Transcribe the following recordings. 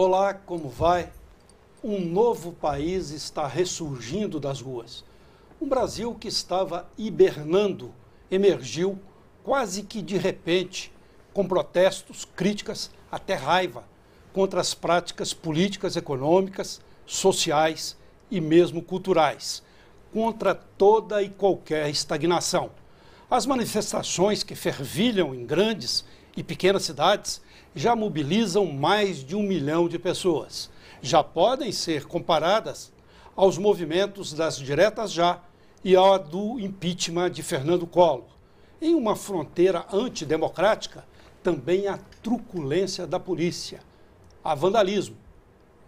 Olá, como vai? Um novo país está ressurgindo das ruas. Um Brasil que estava hibernando emergiu quase que de repente, com protestos, críticas, até raiva, contra as práticas políticas, econômicas, sociais e mesmo culturais, contra toda e qualquer estagnação. As manifestações que fervilham em grandes e pequenas cidades já mobilizam mais de 1 milhão de pessoas. Já podem ser comparadas aos movimentos das diretas já e ao do impeachment de Fernando Collor. Em uma fronteira antidemocrática, também há truculência da polícia, há vandalismo,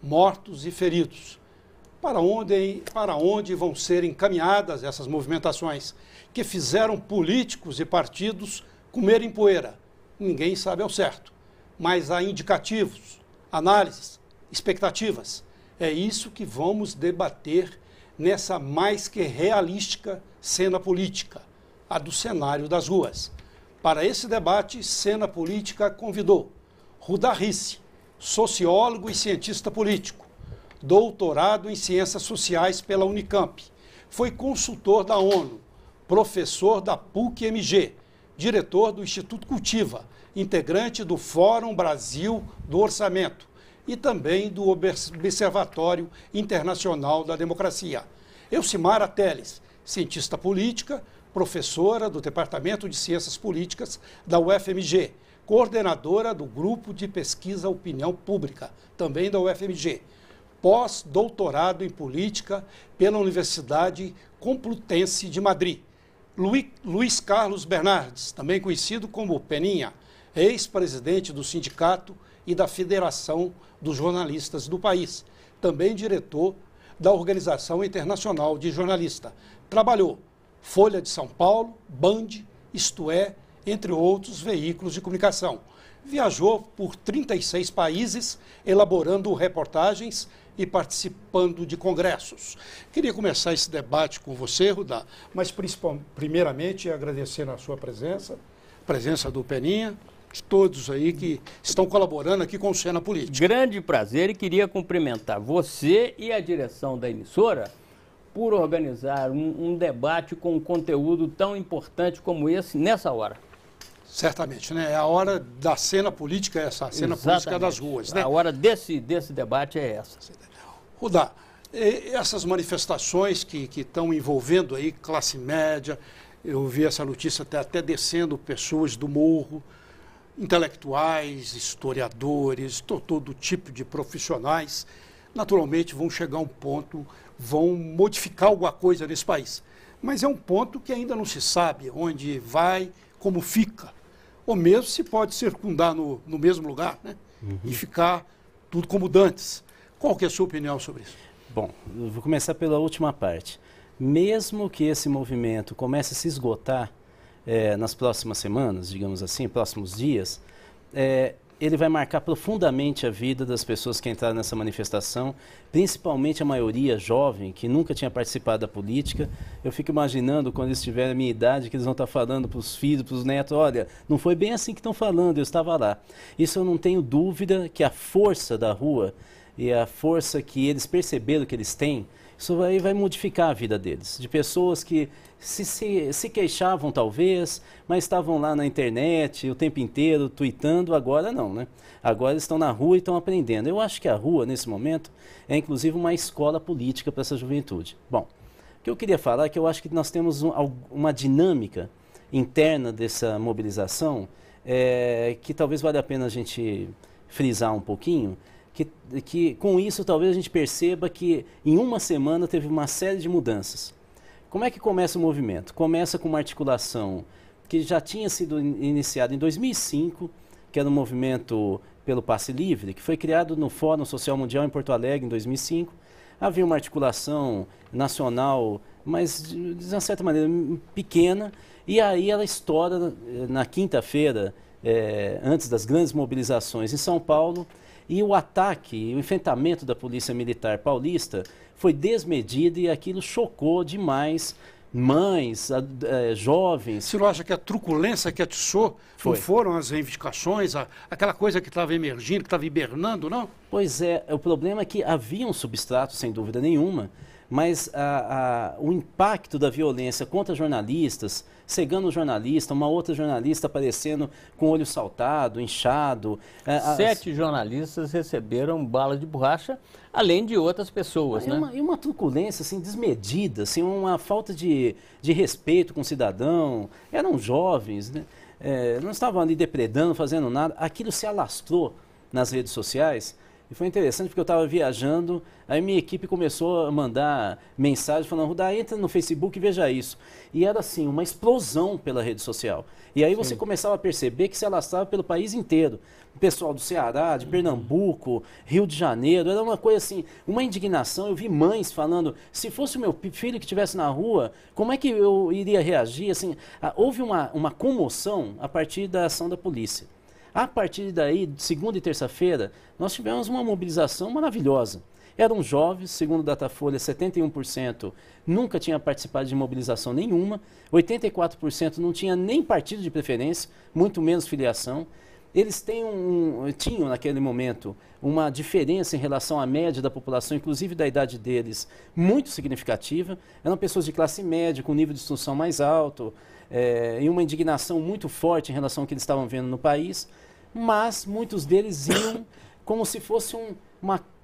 mortos e feridos. Para onde vão ser encaminhadas essas movimentações que fizeram políticos e partidos comerem poeira? Ninguém sabe ao certo, mas há indicativos, análises, expectativas. É isso que vamos debater nessa mais que realística cena política, a do cenário das ruas. Para esse debate, Cena Política convidou Rudá Rissi, sociólogo e cientista político, doutorado em Ciências Sociais pela Unicamp, foi consultor da ONU, professor da PUC-MG, diretor do Instituto Cultiva, integrante do Fórum Brasil do Orçamento e também do Observatório Internacional da Democracia. Elcimara Teles, cientista política, professora do Departamento de Ciências Políticas da UFMG, coordenadora do Grupo de Pesquisa Opinião Pública, também da UFMG, pós-doutorado em Política pela Universidade Complutense de Madrid. Luiz Carlos Bernardes, também conhecido como Peninha, ex-presidente do Sindicato e da Federação dos Jornalistas do país, também diretor da Organização Internacional de Jornalistas. Trabalhou Folha de São Paulo, Band, Isto É, entre outros veículos de comunicação. Viajou por 36 países, elaborando reportagens e participando de congressos. Queria começar esse debate com você, Rudá, mas primeiramente agradecer a sua presença, a presença do Peninha, de todos aí que estão colaborando aqui com o Cena Política. Grande prazer e queria cumprimentar você e a direção da emissora por organizar um debate com um conteúdo tão importante como esse nessa hora. Certamente, né? É a hora da cena política, essa cena política das ruas, né? A hora desse debate é essa. Rudá, essas manifestações que estão envolvendo aí classe média, eu vi essa notícia até descendo pessoas do morro, intelectuais, historiadores, todo tipo de profissionais, naturalmente vão chegar a um ponto, vão modificar alguma coisa nesse país. Mas é um ponto que ainda não se sabe onde vai, como fica. Ou mesmo se pode circundar no mesmo lugar, né? E ficar tudo como dantes. Qual que é a sua opinião sobre isso? Bom, eu vou começar pela última parte. Mesmo que esse movimento comece a se esgotar nas próximas semanas, digamos assim, próximos dias, ele vai marcar profundamente a vida das pessoas que entraram nessa manifestação, principalmente a maioria jovem, que nunca tinha participado da política. Eu fico imaginando, quando eles tiverem a minha idade, que eles vão estar falando para os filhos, para os netos, olha, não foi bem assim que estão falando, eu estava lá. Isso eu não tenho dúvida que a força da rua e a força que eles perceberam que eles têm, isso vai modificar a vida deles, de pessoas que se queixavam talvez, mas estavam lá na internet o tempo inteiro, tweetando, agora não, né? Agora eles estão na rua e estão aprendendo. Eu acho que a rua, nesse momento, é inclusive uma escola política para essa juventude. Bom, o que eu queria falar é que eu acho que nós temos uma dinâmica interna dessa mobilização que talvez valha a pena a gente frisar um pouquinho, que com isso talvez a gente perceba que em uma semana teve uma série de mudanças. Como é que começa o movimento? Começa com uma articulação que já tinha sido iniciada em 2005, que era um movimento pelo passe livre, que foi criado no Fórum Social Mundial em Porto Alegre em 2005. Havia uma articulação nacional, mas de uma certa maneira pequena, e aí ela estoura na quinta-feira, antes das grandes mobilizações em São Paulo, e o ataque, o enfrentamento da Polícia Militar Paulista foi desmedido e aquilo chocou demais mães, jovens. Você não acha que a truculência que atiçou não foram as reivindicações, aquela coisa que estava emergindo, que estava hibernando, não? Pois é, o problema é que havia um substrato, sem dúvida nenhuma, mas o impacto da violência contra jornalistas, cegando o jornalista, uma outra jornalista aparecendo com o olho saltado, inchado. 7 jornalistas receberam bala de borracha, além de outras pessoas, né? E uma truculência assim, desmedida, assim, uma falta de respeito com o cidadão. Eram jovens, né? Não estavam ali depredando, fazendo nada. Aquilo se alastrou nas redes sociais. E foi interessante porque eu estava viajando, aí minha equipe começou a mandar mensagem falando, Rudá, entra no Facebook e veja isso. E era assim, uma explosão pela rede social. E aí você começava a perceber que se alastrava pelo país inteiro. O pessoal do Ceará, de Pernambuco, Rio de Janeiro, era uma coisa assim, uma indignação. Eu vi mães falando, se fosse o meu filho que estivesse na rua, como é que eu iria reagir? Assim, houve uma comoção a partir da ação da polícia. A partir daí, de segunda e terça-feira, nós tivemos uma mobilização maravilhosa. Eram jovens, segundo o Datafolha, 71% nunca tinha participado de mobilização nenhuma, 84% não tinha nem partido de preferência, muito menos filiação. Eles tinham, naquele momento, uma diferença em relação à média da população, inclusive da idade deles, muito significativa. Eram pessoas de classe média, com nível de instrução mais alto, e uma indignação muito forte em relação ao que eles estavam vendo no país, mas muitos deles iam como se fosse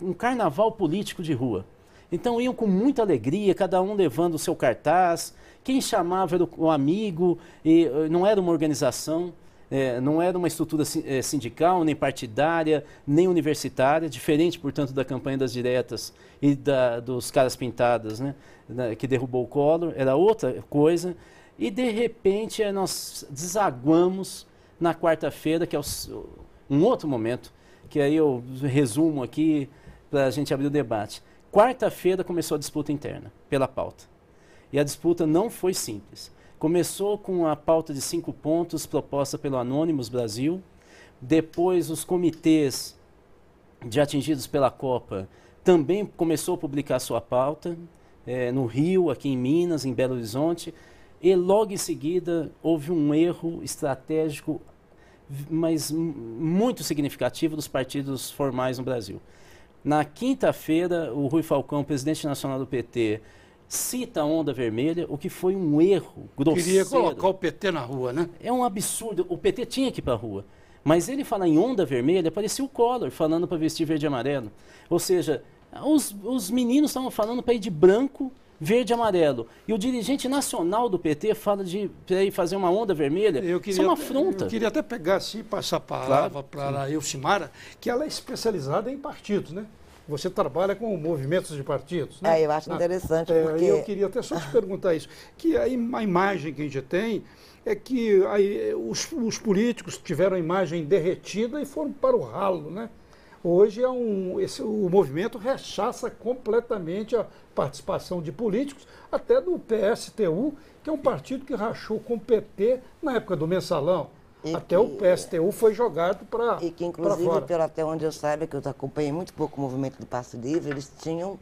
um carnaval político de rua. Então iam com muita alegria, cada um levando o seu cartaz, quem chamava era o amigo, e não era uma organização, não era uma estrutura sindical, nem partidária, nem universitária, diferente, portanto, da campanha das diretas e dos caras pintadas, né, que derrubou o Collor, era outra coisa. E, de repente, nós desaguamos na quarta-feira, que é um outro momento, que aí eu resumo aqui para a gente abrir o debate. Quarta-feira começou a disputa interna, pela pauta. E a disputa não foi simples. Começou com a pauta de 5 pontos proposta pelo Anonymous Brasil. Depois, os comitês de atingidos pela Copa também começou a publicar sua pauta, no Rio, aqui em Minas, em Belo Horizonte. E logo em seguida houve um erro estratégico, mas muito significativo dos partidos formais no Brasil. Na quinta-feira, o Rui Falcão, presidente nacional do PT, cita a onda vermelha, o que foi um erro grosseiro. Queria colocar o PT na rua, né? É um absurdo. O PT tinha que ir para a rua. Mas ele fala em onda vermelha, parecia o Collor falando para vestir verde e amarelo. Ou seja, os meninos estavam falando para ir de branco, verde e amarelo. E o dirigente nacional do PT fala para ir fazer uma onda vermelha. Isso é uma afronta. Eu queria até pegar assim, passar a palavra para a Elcimara, que ela é especializada em partidos, né? Você trabalha com movimentos de partidos, né? Eu acho interessante porque... Eu queria até só te perguntar isso, que a imagem que a gente tem é que os políticos tiveram a imagem derretida e foram para o ralo, né? Hoje o movimento rechaça completamente a participação de políticos, até do PSTU, que é um partido que rachou com o PT na época do mensalão. Até o PSTU foi jogado para fora. E que, inclusive, até onde eu saiba, que eu acompanhei muito pouco o movimento do Passe Livre, eles tinham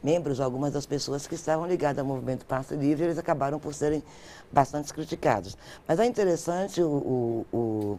membros, algumas das pessoas que estavam ligadas ao movimento Passe Livre, eles acabaram por serem bastante criticados. Mas é interessante, o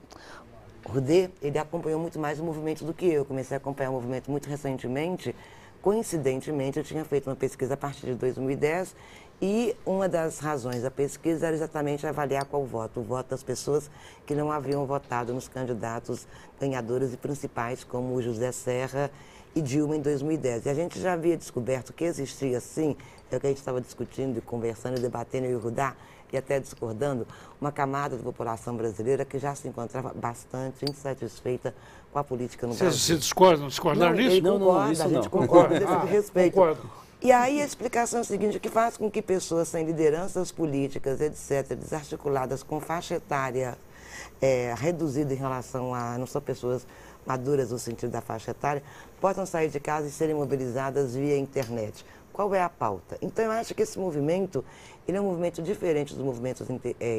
Rudê, ele acompanhou muito mais o movimento do que eu. Comecei a acompanhar o movimento muito recentemente. Coincidentemente, eu tinha feito uma pesquisa a partir de 2010 e uma das razões da pesquisa era exatamente avaliar qual o voto das pessoas que não haviam votado nos candidatos ganhadores e principais, como o José Serra e Dilma em 2010. E a gente já havia descoberto que existia, sim, é o que a gente estava discutindo e conversando e debatendo e Rudá, e até discordando, uma camada da população brasileira que já se encontrava bastante insatisfeita com a política no Brasil. Você discordaram nisso? Não, isso a gente concorda desse respeito. Concordo. E aí a explicação é a seguinte, o que faz com que pessoas sem lideranças políticas, etc., desarticuladas, com faixa etária reduzida em relação a, não são pessoas maduras no sentido da faixa etária, possam sair de casa e serem mobilizadas via internet. Qual é a pauta? Então, eu acho que esse movimento, ele é um movimento diferente dos movimentos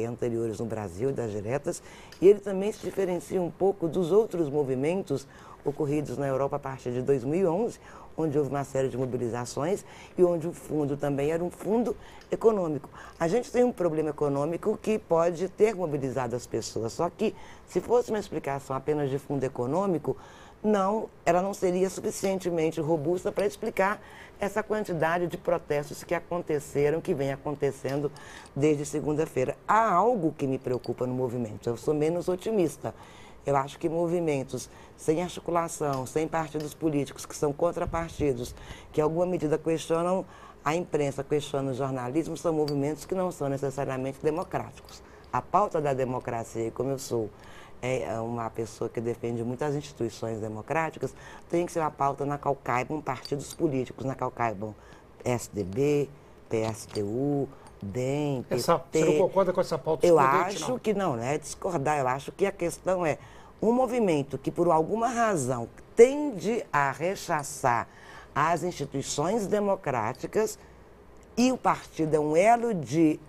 anteriores no Brasil, das diretas, e ele também se diferencia um pouco dos outros movimentos ocorridos na Europa a partir de 2011, onde houve uma série de mobilizações e onde o fundo também era um fundo econômico. A gente tem um problema econômico que pode ter mobilizado as pessoas, só que se fosse uma explicação apenas de fundo econômico, ela não seria suficientemente robusta para explicar essa quantidade de protestos que aconteceram, que vem acontecendo desde segunda-feira. Há algo que me preocupa no movimento, eu sou menos otimista. Eu acho que movimentos sem articulação, sem partidos políticos, que são contrapartidos, que em alguma medida questionam a imprensa, questionam o jornalismo, são movimentos que não são necessariamente democráticos. A pauta da democracia, e como eu sou uma pessoa que defende muitas instituições democráticas, tem que ser uma pauta na qual caibam partidos políticos, na qual caibam PSDB, PSTU, DEM, PT. Você não concorda com essa pauta Eu excludente, acho que não é discordar, eu acho que a questão é um movimento que por alguma razão tende a rechaçar as instituições democráticas e o partido é um elo de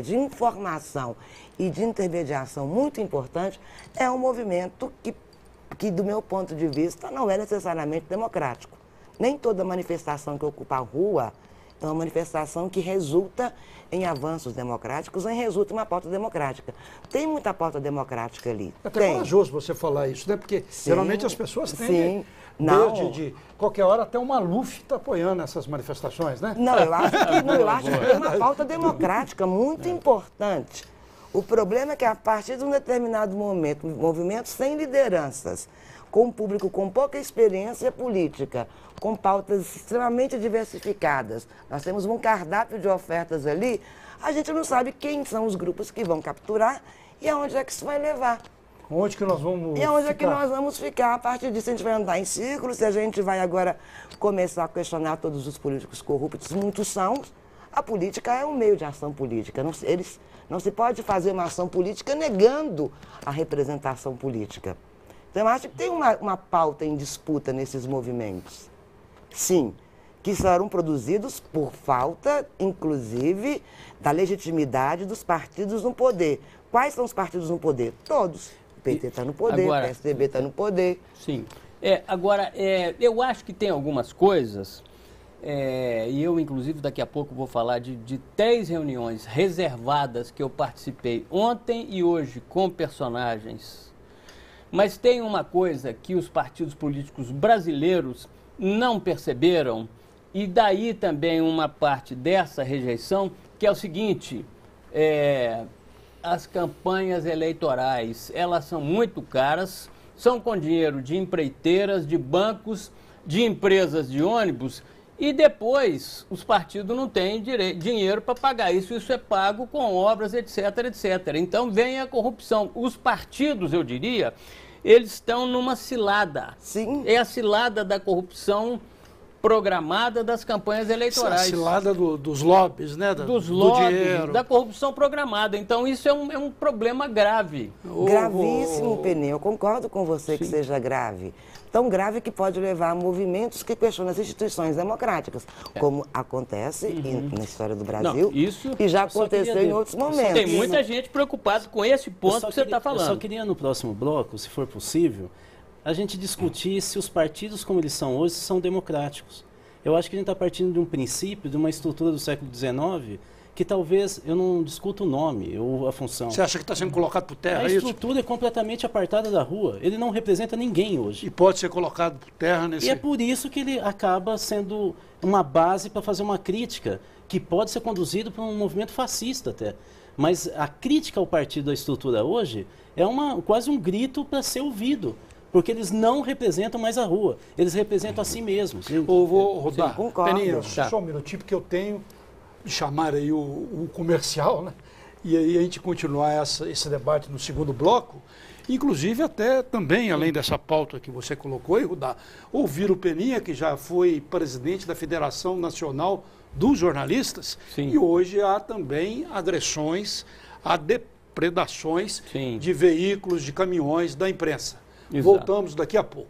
informação e de intermediação muito importante, é um movimento que, do meu ponto de vista, não é necessariamente democrático. Nem toda manifestação que ocupa a rua é uma manifestação que resulta em avanços democráticos, ou resulta em uma pauta democrática. Tem muita pauta democrática ali. É até corajoso você falar isso, né? Porque geralmente as pessoas têm de qualquer hora até o Maluf está apoiando essas manifestações, né? Não, eu acho que tem uma pauta democrática muito importante. O problema é que a partir de um determinado momento, movimentos sem lideranças, com um público com pouca experiência política, com pautas extremamente diversificadas, nós temos um cardápio de ofertas ali, a gente não sabe quem são os grupos que vão capturar e aonde é que isso vai levar. Onde que nós vamos ficar? E onde é que nós vamos ficar? A partir disso a gente vai andar em círculos, se a gente vai agora começar a questionar todos os políticos corruptos, muitos são. A política é um meio de ação política. Não se pode fazer uma ação política negando a representação política. Então, eu acho que tem uma pauta em disputa nesses movimentos. Sim, que serão produzidos por falta, inclusive, da legitimidade dos partidos no poder. Quais são os partidos no poder? Todos. O PT está no poder, o PSDB está no poder. Sim. Eu acho que tem algumas coisas, e eu, inclusive, daqui a pouco vou falar de 10 reuniões reservadas que eu participei ontem e hoje com personagens. Mas tem uma coisa que os partidos políticos brasileiros não perceberam, e daí também uma parte dessa rejeição, que é o seguinte: as campanhas eleitorais, elas são muito caras, são com dinheiro de empreiteiras, de bancos, de empresas de ônibus, e depois os partidos não têm dinheiro para pagar isso. Isso é pago com obras, etc, etc. Então vem a corrupção. Os partidos, eu diria, eles estão numa cilada. Sim. É a cilada da corrupção programada das campanhas eleitorais. A cilada dos lobbies, né? Dos do lobbies, dinheiro. da corrupção programada. Então isso é um problema grave. Gravíssimo, Peninha. Eu concordo com você que seja grave. Tão grave que pode levar a movimentos que questionam as instituições democráticas, como acontece na história do Brasil e já aconteceu em outros momentos. Tem muita gente preocupada com esse ponto que você está falando. Eu só queria, no próximo bloco, se for possível, a gente discutir se os partidos como eles são hoje são democráticos. Eu acho que a gente está partindo de um princípio, de uma estrutura do século XIX, que talvez, eu não discuto o nome ou a função. Você acha que está sendo colocado por terra isso? A estrutura é completamente apartada da rua. Ele não representa ninguém hoje. E pode ser colocado por terra nesse... E é por isso que ele acaba sendo uma base para fazer uma crítica, que pode ser conduzido por um movimento fascista até. Mas a crítica ao partido da estrutura hoje é quase um grito para ser ouvido. Porque eles não representam mais a rua. Eles representam a si mesmos. Eu vou rodar. Concordo. Só um minutinho, porque eu tenho de chamar aí o comercial, né? E aí a gente continuar esse debate no segundo bloco. Inclusive até também, além dessa pauta que você colocou, Rudá, ouvir o Peninha, que já foi presidente da Federação Nacional dos Jornalistas. Sim. E hoje há também agressões, há depredações de veículos, de caminhões da imprensa. Exato. Voltamos daqui a pouco.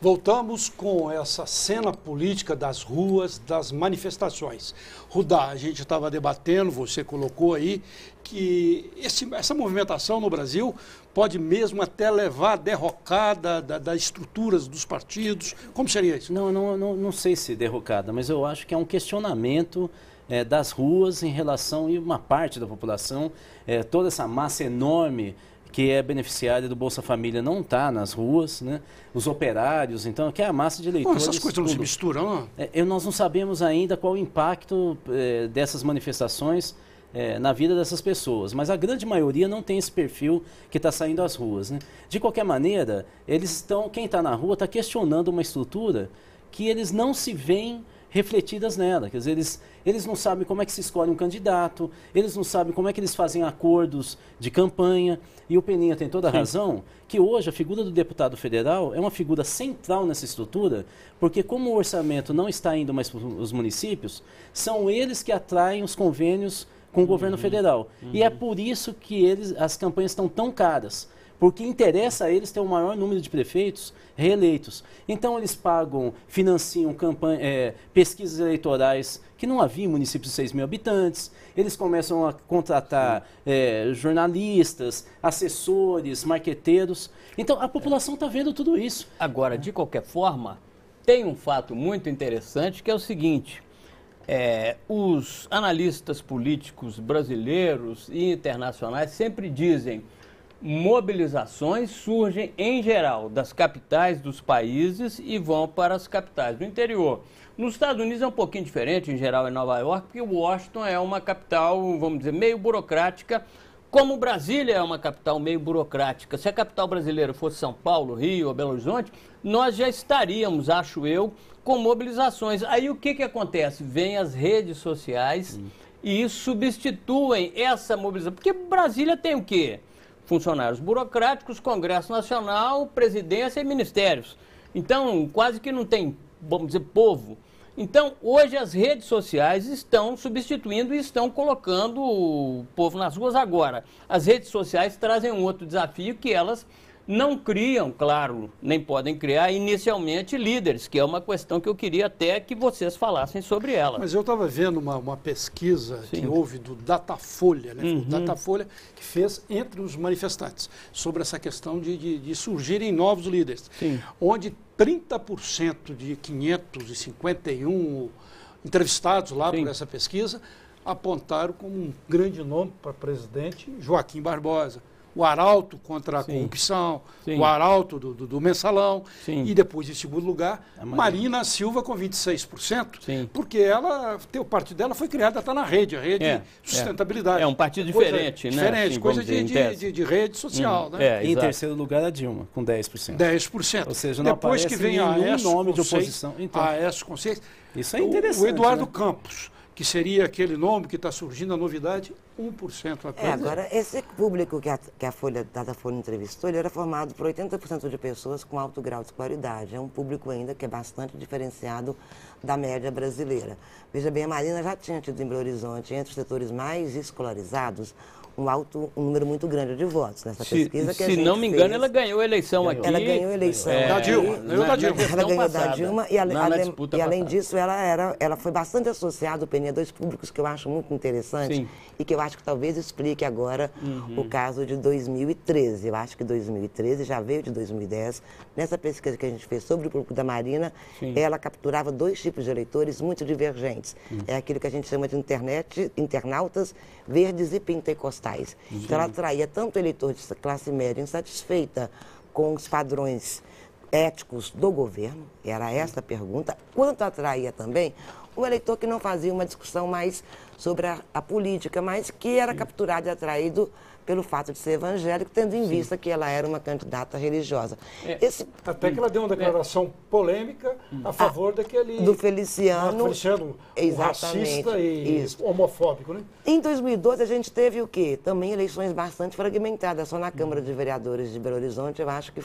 Voltamos com essa cena política das ruas, das manifestações. Rudá, a gente estava debatendo, você colocou aí, que essa movimentação no Brasil pode mesmo até levar à derrocada das estruturas dos partidos. Como seria isso? Não sei se derrocada, mas eu acho que é um questionamento das ruas em relação, e uma parte da população, toda essa massa enorme que é beneficiária do Bolsa Família não está nas ruas, né? Os operários, então, que é a massa de eleitores. Essas coisas não se misturam, não? Nós não sabemos ainda qual o impacto dessas manifestações na vida dessas pessoas, mas a grande maioria não tem esse perfil que está saindo às ruas, né? De qualquer maneira, quem está na rua está questionando uma estrutura que eles não se veem refletidas nela. Quer dizer, eles não sabem como é que se escolhe um candidato, eles não sabem como é que eles fazem acordos de campanha. E o Peninha tem toda a razão que hoje a figura do deputado federal é uma figura central nessa estrutura, porque como o orçamento não está indo mais para os municípios, são eles que atraem os convênios com o governo federal. E é por isso que as campanhas estão tão caras, porque interessa a eles ter o maior número de prefeitos reeleitos. Então eles financiam pesquisas eleitorais que não havia em municípios de 6 mil habitantes, eles começam a contratar jornalistas, assessores, marqueteiros. Então a população está vendo tudo isso. Agora, de qualquer forma, tem um fato muito interessante que é o seguinte: os analistas políticos brasileiros e internacionais sempre dizem: mobilizações surgem, em geral, das capitais dos países e vão para as capitais do interior. Nos Estados Unidos é um pouquinho diferente, em geral é Nova York, porque Washington é uma capital, vamos dizer, meio burocrática, como Brasília é uma capital meio burocrática. Se a capital brasileira fosse São Paulo, Rio ou Belo Horizonte, nós já estaríamos, acho eu, com mobilizações. Aí o que acontece? Vêm as redes sociais e substituem essa mobilização. Porque Brasília tem o quê? Funcionários burocráticos, Congresso Nacional, presidência e ministérios. Então, quase que não tem, vamos dizer, povo. Então, hoje as redes sociais estão substituindo e estão colocando o povo nas ruas agora. As redes sociais trazem um outro desafio, que elas não criam, claro, nem podem criar inicialmente líderes, que é uma questão que eu queria até que vocês falassem sobre ela. Mas eu estava vendo uma pesquisa que houve do Datafolha, né? O Datafolha que fez entre os manifestantes sobre essa questão de surgirem novos líderes. Sim. Onde 30% de 551 entrevistados lá por essa pesquisa apontaram como um grande nome para presidente Joaquim Barbosa. O arauto contra a corrupção, o arauto do mensalão, e depois, em segundo lugar, Marina Silva com 26%, porque o partido dela foi criado, está na rede, a rede sustentabilidade. É um partido diferente, né? Diferente, assim, coisa de rede social. Né? E em terceiro lugar, a Dilma, com 10%. 10%. Ou seja, não depois que vem a nome de oposição. Então, a Aécio Conceição. Isso é interessante. O Eduardo Campos, que seria aquele nome que está surgindo, a novidade, 1% apenas. Agora, esse público que a Datafolha entrevistou, ele era formado por 80% de pessoas com alto grau de escolaridade. É um público ainda que é bastante diferenciado da média brasileira. Veja bem, a Marina já tinha tido em Belo Horizonte, entre os setores mais escolarizados, um número muito grande de votos nessa pesquisa que a gente Se não me engano, ela ganhou a eleição aqui. Ela ganhou a eleição. Da Dilma. Ela ganhou da Dilma e além disso, ela foi bastante associada, o Peninha, a dois públicos que eu acho muito interessantes e que eu acho que talvez explique agora o caso de 2013. Eu acho que 2013 já veio de 2010. Nessa pesquisa que a gente fez sobre o público da Marina, ela capturava dois tipos de eleitores muito divergentes. É aquilo que a gente chama de internautas verdes e pentecostais. Então, ela atraía tanto o eleitor de classe média insatisfeita com os padrões éticos do governo, era essa a pergunta, quanto atraía também o eleitor que não fazia uma discussão mais sobre a política, mas que era capturado e atraído pelo fato de ser evangélico, tendo em vista que ela era uma candidata religiosa. Até que ela deu uma declaração polêmica a favor daquele... Do Feliciano. Racista e homofóbico, né? Em 2012, a gente teve o quê? Também eleições bastante fragmentadas. Só na Câmara de Vereadores de Belo Horizonte, eu acho que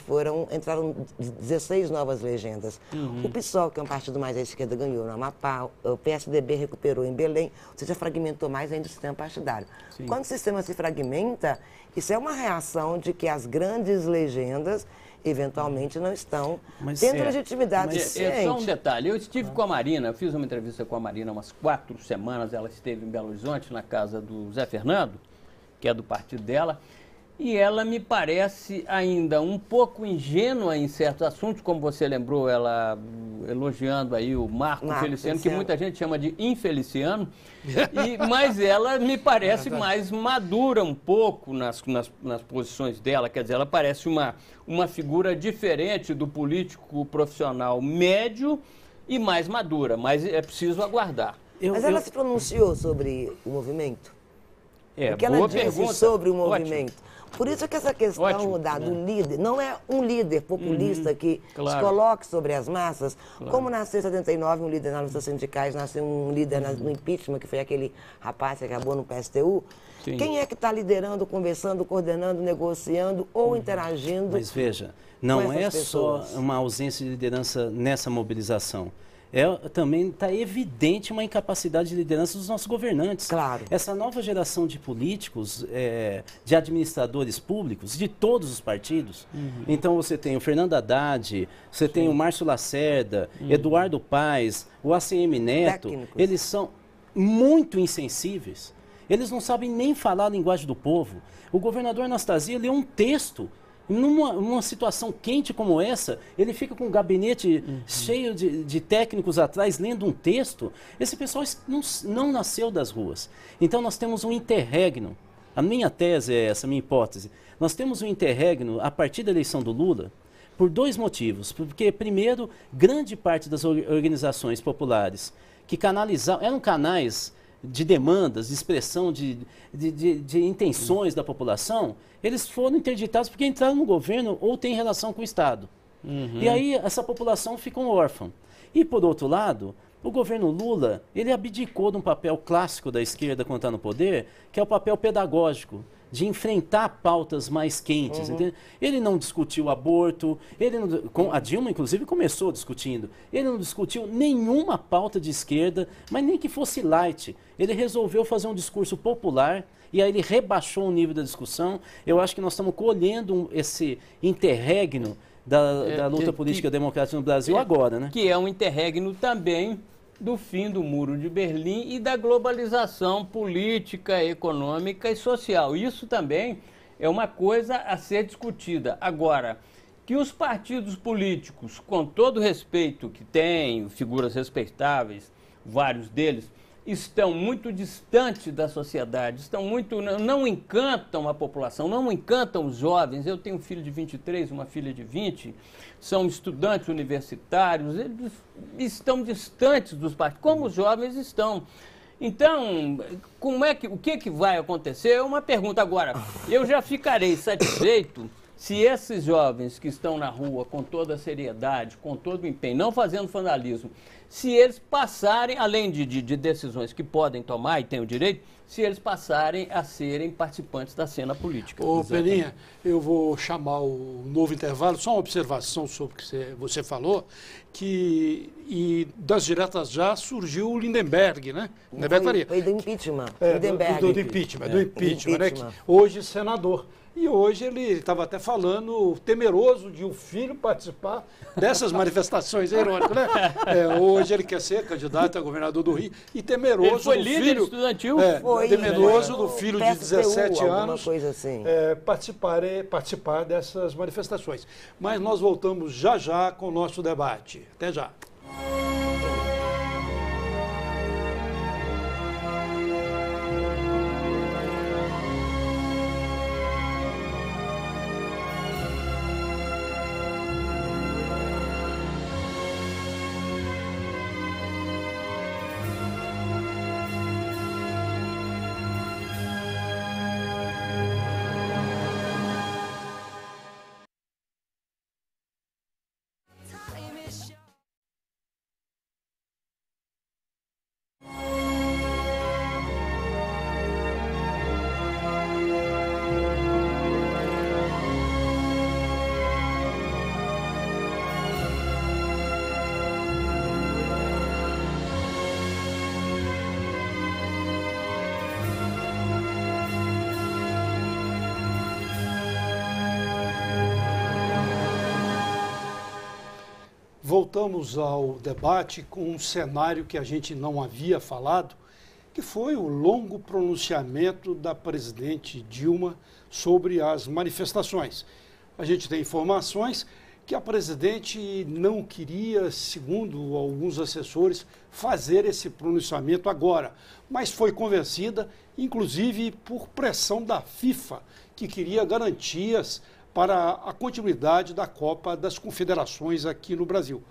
entraram 16 novas legendas. O PSOL, que é um partido mais à esquerda, ganhou no Amapá. O PSDB recuperou em Belém. Ou seja, fragmentou mais ainda o sistema partidário. Quando o sistema se fragmenta, isso é uma reação de que as grandes legendas eventualmente não estão Mas tendo é, legitimidade mas suficiente. Só um detalhe, eu estive com a Marina, eu fiz uma entrevista com a Marina há umas 4 semanas, ela esteve em Belo Horizonte, na casa do Zé Fernando, que é do partido dela, e ela me parece ainda um pouco ingênua em certos assuntos, como você lembrou, ela elogiando aí o Marco Feliciano, que muita gente chama de infeliciano, mas ela me parece mais madura um pouco nas posições dela, quer dizer, ela parece uma figura diferente do político profissional médio e mais madura, mas é preciso aguardar. Mas ela se pronunciou sobre o movimento? O que ela boa disse pergunta. sobre o movimento? Ótimo. Por isso que essa questão do líder, não é um líder populista que se coloque sobre as massas, como nasceu em 79 um líder nas lutas sindicais, nasceu um líder no impeachment, que foi aquele rapaz que acabou no PSTU. Sim. Quem é que está liderando, conversando, coordenando, negociando ou interagindo? Mas veja, não é só uma ausência de liderança nessa mobilização. Também está evidente uma incapacidade de liderança dos nossos governantes. Claro. Essa nova geração de políticos, de administradores públicos, de todos os partidos. Então você tem o Fernando Haddad, você tem o Márcio Lacerda, Eduardo Paes, o ACM Neto. Técnicos. Eles são muito insensíveis. Eles não sabem nem falar a linguagem do povo. O governador Anastasia leu um texto. Numa situação quente como essa, ele fica com um gabinete cheio de técnicos atrás, lendo um texto. Esse pessoal não nasceu das ruas. Então nós temos um interregno. A minha tese é essa, a minha hipótese. Nós temos um interregno a partir da eleição do Lula por 2 motivos. Porque, primeiro, grande parte das organizações populares que eram canais de demandas, de expressão de intenções da população, eles foram interditados porque entraram no governo ou têm relação com o Estado. E aí essa população ficou órfã. E por outro lado, o governo Lula, ele abdicou de um papel clássico da esquerda quando está no poder, que é o papel pedagógico, de enfrentar pautas mais quentes. Ele não discutiu aborto, a Dilma, inclusive, começou discutindo. Ele não discutiu nenhuma pauta de esquerda, mas nem que fosse light. Ele resolveu fazer um discurso popular e aí ele rebaixou o nível da discussão. Eu acho que nós estamos colhendo esse interregno da luta política democrática no Brasil agora, né? Que é um interregno também do fim do Muro de Berlim e da globalização política, econômica e social. Isso também é uma coisa a ser discutida. Agora, que os partidos políticos, com todo o respeito que têm, figuras respeitáveis, vários deles, estão muito distantes da sociedade, não encantam a população, não encantam os jovens. Eu tenho um filho de 23, uma filha de 20, são estudantes universitários, eles estão distantes dos partidos, como os jovens estão. Então, o que vai acontecer? É uma pergunta. Agora, eu já ficarei satisfeito se esses jovens que estão na rua com toda a seriedade, com todo o empenho, não fazendo vandalismo, se eles passarem, além de decisões que podem tomar e têm o direito, se eles passarem a serem participantes da cena política. Ô, Peninha, eu vou chamar o novo intervalo, só uma observação sobre o que você falou, que das diretas já surgiu o Lindenberg, né? Lindenberg Faria. Foi do impeachment. Lindenberg. Do impeachment, né? Que hoje senador. E hoje ele estava até falando, temeroso de o filho participar dessas manifestações, é irônico, né? Hoje ele quer ser candidato a governador do Rio e temeroso ele foi do líder filho, estudantil? temeroso do filho de 17 anos coisa assim. participar dessas manifestações. Mas nós voltamos já com o nosso debate. Até já. voltamos ao debate com um cenário que a gente não havia falado, que foi o longo pronunciamento da presidente Dilma sobre as manifestações. A gente tem informações que a presidente não queria, segundo alguns assessores, fazer esse pronunciamento agora, mas foi convencida, inclusive por pressão da FIFA, que queria garantias para a continuidade da Copa das Confederações aqui no Brasil.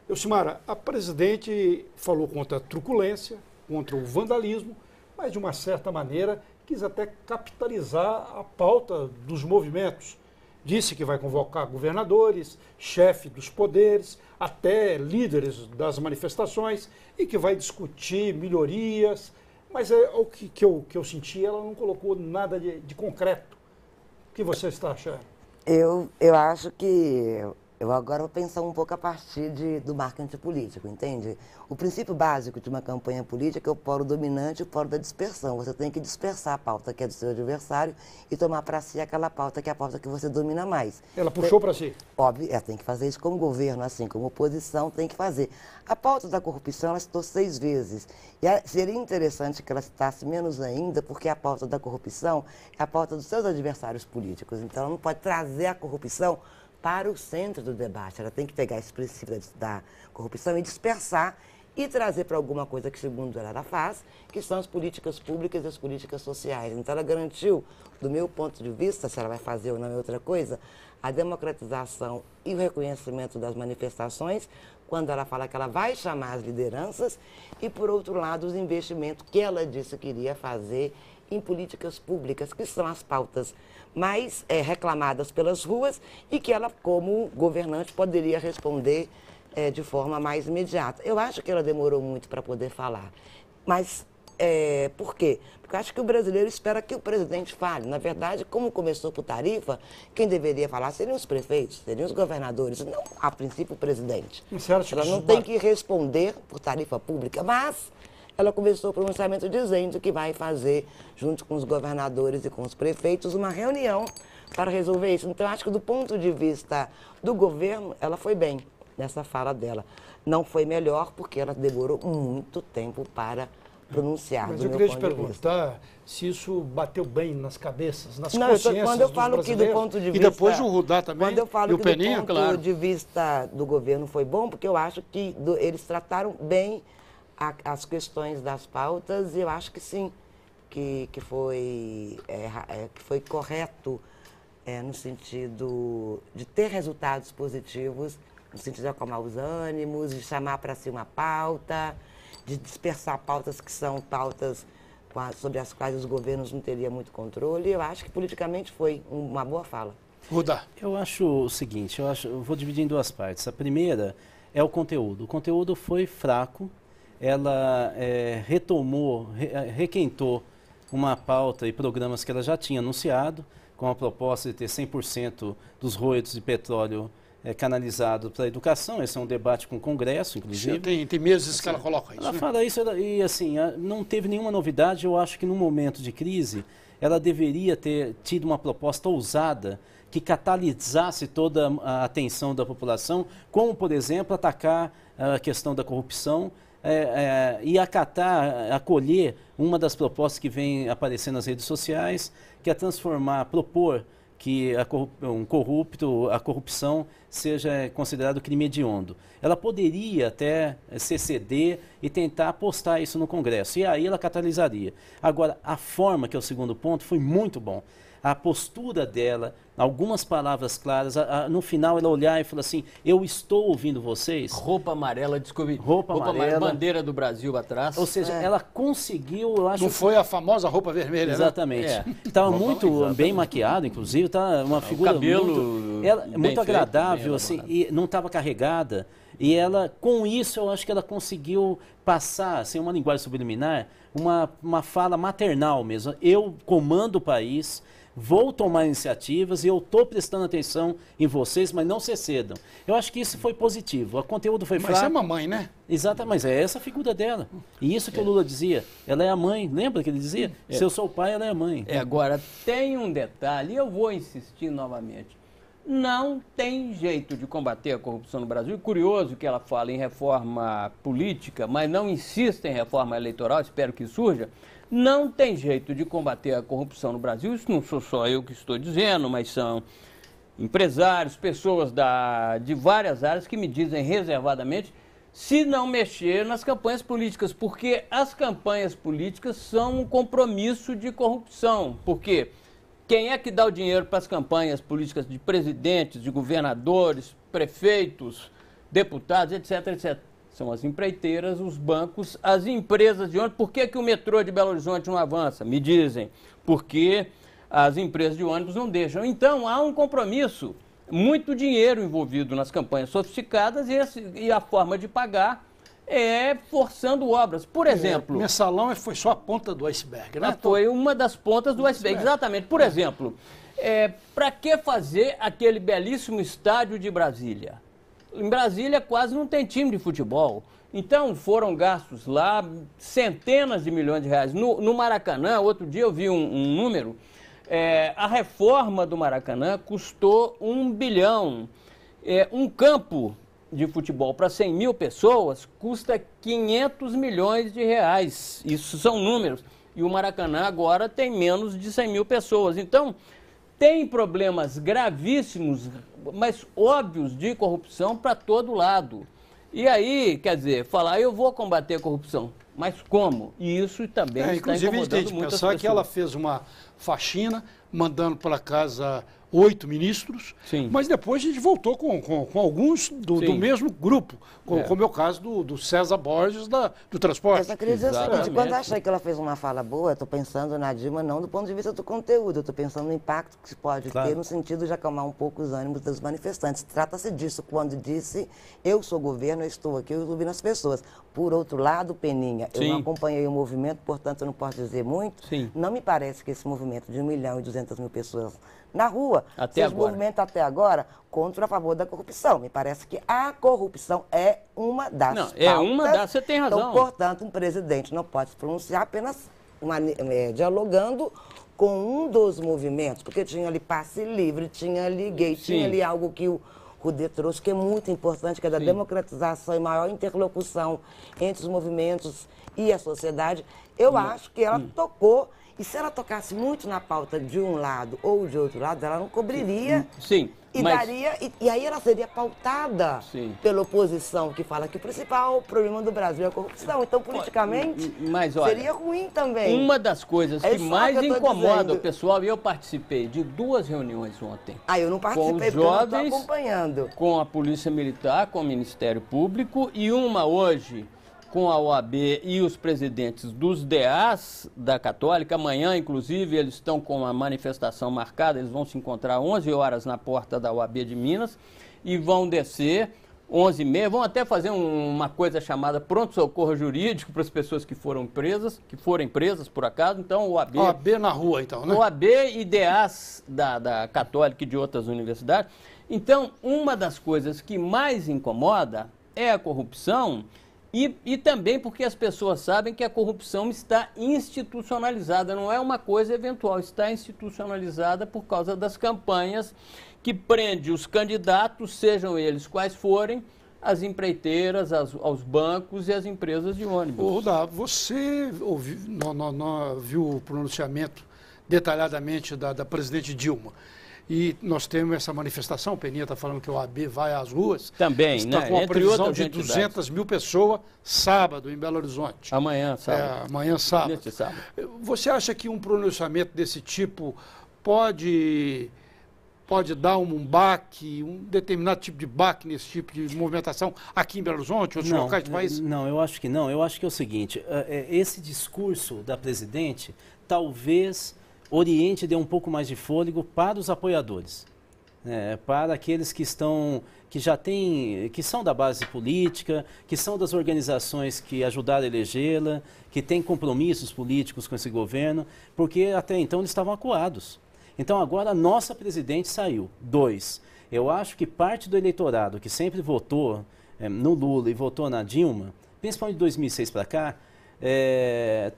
Elcimara, a presidente falou contra a truculência, contra o vandalismo, mas de uma certa maneira quis até capitalizar a pauta dos movimentos. Disse que vai convocar governadores, chefe dos poderes, até líderes das manifestações e que vai discutir melhorias, mas o que eu senti, ela não colocou nada de concreto. O que você está achando? Eu acho que eu agora vou pensar um pouco a partir do marketing político, entende? O princípio básico de uma campanha política é o polo dominante e o polo da dispersão. Você tem que dispersar a pauta que é do seu adversário e tomar para si aquela pauta que é a pauta que você domina mais. Ela puxou para si? Óbvio, ela tem que fazer isso como governo, assim como oposição tem que fazer. A pauta da corrupção, ela citou 6 vezes. E seria interessante que ela citasse menos ainda, porque a pauta da corrupção é a pauta dos seus adversários políticos. Então, ela não pode trazer a corrupção para o centro do debate. Ela tem que pegar esse princípio da corrupção e dispersar e trazer para alguma coisa que, segundo ela faz, que são as políticas públicas e as políticas sociais. Então, ela garantiu, do meu ponto de vista, se ela vai fazer ou não é outra coisa, a democratização e o reconhecimento das manifestações, quando ela fala que ela vai chamar as lideranças, e, por outro lado, os investimentos que ela disse que iria fazer em políticas públicas, que são as pautas mais reclamadas pelas ruas e que ela, como governante, poderia responder de forma mais imediata. Eu acho que ela demorou muito para poder falar. Mas por quê? Porque eu acho que o brasileiro espera que o presidente fale. Na verdade, como começou por tarifa, quem deveria falar seriam os prefeitos, seriam os governadores, não, a princípio, o presidente. Ela não tem que responder por tarifa pública, mas ela começou o pronunciamento dizendo que vai fazer, junto com os governadores e com os prefeitos, uma reunião para resolver isso. Então, acho que do ponto de vista do governo, ela foi bem nessa fala dela. Não foi melhor porque ela demorou muito tempo para pronunciar. Mas eu queria te perguntar se isso bateu bem nas cabeças, nas consciências quando eu falo que do ponto de vista, e depois o Rudá também, quando eu falo e o que Peninha, do ponto de vista do governo foi bom, porque eu acho que eles trataram bem as questões das pautas, e eu acho que sim, que foi correto no sentido de ter resultados positivos, no sentido de acalmar os ânimos, de chamar para si uma pauta, de dispersar pautas que são pautas sobre as quais os governos não teriam muito controle. Eu acho que politicamente foi uma boa fala. Rudá. Eu acho o seguinte, eu vou dividir em 2 partes. A primeira é o conteúdo. O conteúdo foi fraco. Ela requentou uma pauta e programas que ela já tinha anunciado, com a proposta de ter 100% dos royalties de petróleo canalizado para a educação. Esse é um debate com o Congresso, inclusive. Tem meses que ela coloca isso. Ela fala isso e, assim, não teve nenhuma novidade. Eu acho que num momento de crise, ela deveria ter tido uma proposta ousada que catalisasse toda a atenção da população, como, por exemplo, atacar a questão da corrupção, e acolher uma das propostas que vem aparecendo nas redes sociais, que é propor que a corrupção seja considerado crime hediondo. Ela poderia até se ceder e tentar apostar isso no Congresso, e aí ela catalisaria. Agora, a forma, que é o segundo ponto, foi muito bom. A postura dela, algumas palavras claras, no final ela olhar e falar assim, eu estou ouvindo vocês. Roupa amarela, descobri. Roupa amarela. Bandeira do Brasil atrás. Ou seja, ela conseguiu, eu acho... Não foi a famosa roupa vermelha, exatamente. Né? Estava muito bem maquiado, inclusive, tá uma figura o cabelo muito agradável, bem assim, e não estava carregada. E ela, com isso, eu acho que ela conseguiu passar, assim, uma linguagem subliminar, uma fala maternal mesmo. Eu comando o país, vou tomar iniciativas e eu estou prestando atenção em vocês, mas não se cedam. Eu acho que isso foi positivo. O conteúdo foi fraco. Mas é mamãe, né? Exato, mas é essa a figura dela. E isso que o Lula dizia. Ela é a mãe. Lembra que ele dizia? Se eu sou o pai, ela é a mãe. Agora, tem um detalhe, e eu vou insistir novamente. Não tem jeito de combater a corrupção no Brasil. Curioso que ela fala em reforma política, mas não insiste em reforma eleitoral, espero que surja. Não tem jeito de combater a corrupção no Brasil. Isso não sou só eu que estou dizendo, mas são empresários, pessoas de várias áreas que me dizem reservadamente, se não mexer nas campanhas políticas, porque as campanhas políticas são um compromisso de corrupção. Porque quem é que dá o dinheiro para as campanhas políticas de presidentes, de governadores, prefeitos, deputados, etc, etc? São as empreiteiras, os bancos, as empresas de ônibus. Por que o metrô de Belo Horizonte não avança? Me dizem. Porque as empresas de ônibus não deixam. Então, há um compromisso, muito dinheiro envolvido nas campanhas sofisticadas e a forma de pagar é forçando obras. Por exemplo... Mensalão foi só a ponta do iceberg, né? Foi uma das pontas do iceberg, exatamente. Por exemplo, para que fazer aquele belíssimo estádio de Brasília? Em Brasília quase não tem time de futebol. Então foram gastos lá centenas de milhões de reais. No Maracanã, outro dia eu vi um número, a reforma do Maracanã custou 1 bilhão. Um campo de futebol para 100 mil pessoas custa 500 milhões de reais. Isso são números. E o Maracanã agora tem menos de 100 mil pessoas. Então, tem problemas gravíssimos, mas óbvios de corrupção para todo lado. E aí, quer dizer, falar, eu vou combater a corrupção. Mas como? E isso também está inclusive, incomodando a gente tem que muitas pensar pessoas. que ela fez uma faxina, mandando para casa 8 ministros, Sim. mas depois a gente voltou com alguns do mesmo grupo, como é o caso do César Borges do transporte. Eu só queria dizer o seguinte, quando eu achei que ela fez uma fala boa, eu estou pensando na Dilma não do ponto de vista do conteúdo, eu estou pensando no impacto que se pode ter no sentido de acalmar um pouco os ânimos dos manifestantes. Trata-se disso quando disse, eu sou governo, eu estou aqui, eu ouvindo as pessoas. Por outro lado, Peninha, eu não acompanhei o movimento, portanto eu não posso dizer muito. Sim. Não me parece que esse movimento de 1.200.000 pessoas na rua seja um movimento até agora contra a favor da corrupção. Me parece que a corrupção é uma das pautas. Você tem razão. Então, portanto, um presidente não pode se pronunciar apenas dialogando com um dos movimentos, porque tinha ali passe livre, tinha ali gay, tinha ali algo que o Rudê trouxe, que é muito importante, que é da democratização e maior interlocução entre os movimentos e a sociedade. Eu acho que ela tocou. E se ela tocasse muito na pauta de um lado ou de outro lado, ela não cobriria. Sim. E aí ela seria pautada pela oposição, que fala que o principal problema do Brasil é a corrupção. Então, politicamente, seria ruim também. Uma das coisas que mais incomoda o pessoal, e eu participei de 2 reuniões ontem. Eu não participei, com os jovens, porque eu não estou acompanhando. Com a Polícia Militar, com o Ministério Público, e uma hoje com a OAB e os presidentes dos DAs da Católica. Amanhã, inclusive, eles estão com uma manifestação marcada, eles vão se encontrar 11 horas na porta da OAB de Minas e vão descer 11h30, vão até fazer uma coisa chamada pronto-socorro jurídico para as pessoas que forem presas por acaso. Então, OAB na rua, então, né? OAB e DAs da Católica e de outras universidades. Então, uma das coisas que mais incomoda é a corrupção. E também porque as pessoas sabem que a corrupção está institucionalizada, não é uma coisa eventual, está institucionalizada por causa das campanhas que prende os candidatos, sejam eles quais forem, às empreiteiras, aos bancos e às empresas de ônibus. Rudá, você viu o pronunciamento detalhadamente da presidente Dilma. E nós temos essa manifestação, o Peninha está falando que o OAB vai às ruas. Também, está com a previsão de 200 mil pessoas sábado em Belo Horizonte. Amanhã, sábado. Amanhã, sábado. Neste sábado. Você acha que um pronunciamento desse tipo pode dar um baque, um determinado tipo de baque nesse tipo de movimentação aqui em Belo Horizonte, outros locais do país? Não, eu acho que não. Eu acho que é o seguinte, esse discurso da presidente talvez oriente dê um pouco mais de fôlego para os apoiadores, para aqueles que são da base política, que são das organizações que ajudaram a elegê-la, que têm compromissos políticos com esse governo, porque até então eles estavam acuados. Então agora a nossa presidente saiu. 2, eu acho que parte do eleitorado que sempre votou no Lula e votou na Dilma, principalmente de 2006 para cá,